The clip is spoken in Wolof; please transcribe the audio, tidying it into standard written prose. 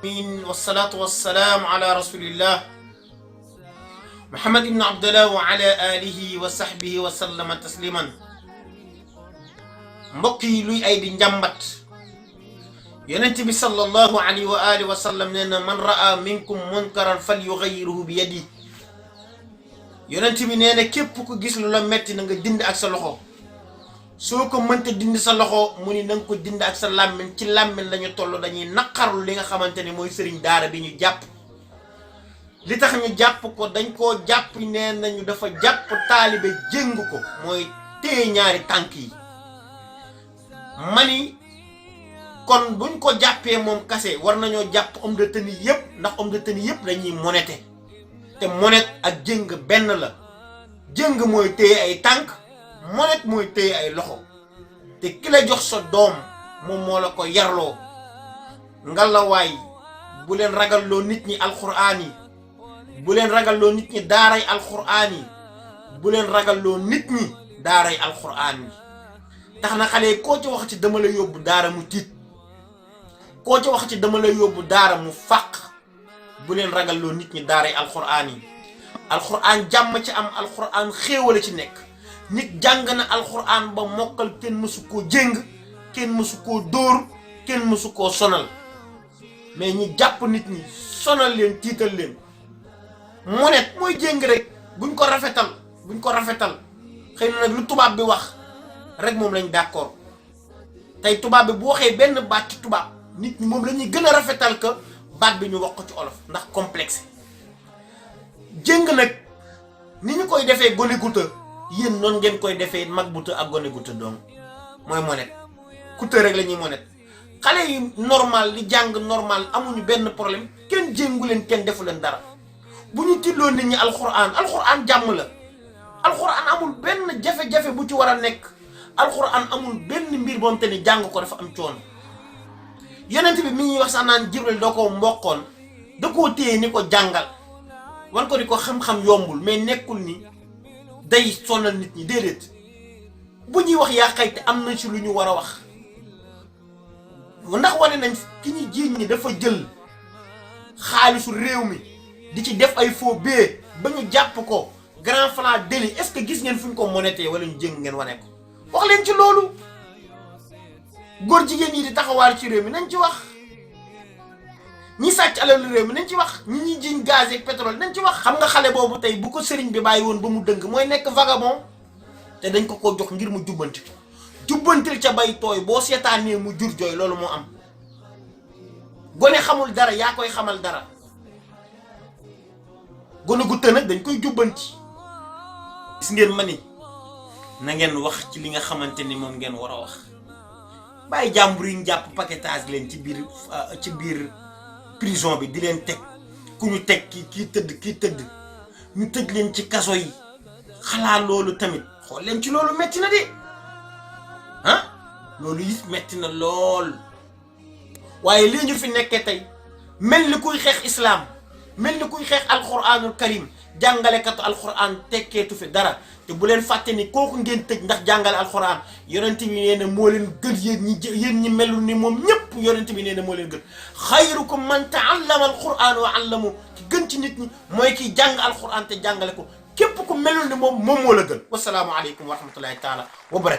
والصلاة والسلام على رسول الله محمد بن عبد الله وعلى آله وصحبه وسلم تسليما. mbokki luy ay di njàmbat yonent bi sallallahu alayhi wa alihi wa sallam nee na man raa minkum munkaran falyughayyirhu bi yadi. yonent bi nee na képp ku gis lu la metti na nga dindi ak sa loxo. soo ko mënta dindi sa loxo mu ni na nga ko dindi ak sa làmmiñ. ci làmmiñ lañu toll dañuy naqarlu li nga xamante ne mooy sëriñ daara bi ñu jàpp. li tax ñu jàpp ko dañ koo jàpp nee nañu dafa jàpp taalibe jéng ko mooy téye ñaari tànk yi. mani kon buñ ko jàppee moom kase war nañoo jàpp homme de tenue yëpp ndax homme de tenue yëpp dañuy monete te monet ak jéng benn la. jéng mooy téye ay tànk monet mooy téye ay loxo te ki la jox sa doom moom moo la ko yarloo. ngalawaay bu leen ragalloo nit ñi alxuraan yi, bu leen ragalloo nit ñi daaray alxuraan yi, bu leen ragalloo nit ñi daaray alxuraan yi. tax na xale koo ci wax ci dama la yóbbu daara mu tiit, koo ci wax ci dama la yóbbu daara mu fàq. bu leen ragalloo nit ñi daaray alxuraan yi. alxuraan jàmm ci am, alxuraan xéewale ci nekk. nit jàng na alxuraan ba mokkal kenn mësu koo jéng, kenn mësu koo dóor, kenn mësu koo sonal. mais ñi jàpp nit ñi sonal leen, tiital leen. monet mooy jéng rek, buñ ko rafetal, buñ ko rafetal. xëy na nag lu tubaab bi wax rek moom lañ d'accord. tey tubaab bi bu waxee benn baat ci tubaab nit ñi moom la ñuy gën a rafetal que baat bi ñu wax ko ci olof ndax complexe. jéng nag ni ñu koy defee gone gu të yéen noonu ngeen koy defee mag bu të ak gone gu të donc mooy monet ku të rek la ñuy monet. xale yi normal li jàng normal amuñu benn problème, kenn jéngu leen, kenn defu leen dara. bu ñu tilloo nit ñi alxuraan jàmm la. alxuraan amul benn jafe-jafe bu ci war a nekk. alxuraan amul benn mbir boom te ni jàng ko dafa am coono. yonent bi mi ñuy wax sax naan Jibril doo ko mboqoon da koo téye ni ko jàngal wan ko ni ko xam-xam yombul, mais nekkul ni day sonal nit ñi déedéet. bu ñuy wax yaa xayti am na ci lu ñu war a wax ndax wane nañ ki ñu jiiñ ñi dafa jël xaalisu réew mi di ci def ay faux billets ba ñu jàpp ko grand flagrant délit. est-ce que gis ngeen fu ñu ko monété wala ñu jéng ngeen wane ko? wax leen ci loolu. góor jigéen yi di taxawaal ci réew mi nañ ci wax. ñi sàcc alalu réew mi nañ ci wax. ñi ñuy jiiñ gaz ak pétrole nañ ci wax. xam nga xale boobu tey bu ko sëriñ bi bàyyi woon ba mu dëng mooy nekk vagabond te dañ ko jox ngir mu jubbanti ko. jubbantil ca bay tooy boo seetaanee mu jur jooy, loolu moo am. gone xamul dara yaa koy xamal dara. gone gu të nag dañ koy jubbanti. gis ngeen ma ni na ngeen wax ci li nga xamante ni moom ngeen war a wax. bàyyi jàmbur yi ñu jàpp paquetage leen ci biir prison bi di leen teg ku ñu teg kii tëdd ñu tëj leen ci kaso yi. xalaa loolu tamit xool leen ci loolu metti na de ah loolu it metti na lool. waaye lii ñu fi nekkee tey mel ni kuy xeex islaam, mel ni kuy xeex alquranul karim. jàngalekatu alquran tekkeetu fi dara. te bu leen fàtte ni kooku ngeen tëj ndax jàngale alquran yonent bi nee na moo leen gën yéen ñi melul ni moom ñëpp. yonent bi nee na moo leen gën. xayrukum man taallama alquran wa allamu. ki gën ci nit ñi mooy kiy jàng alquran te jàngale ko. képp ku melul ni moom moo la gën. wasalaamu aleykum wa rahmatullahi taala wa barakatuh.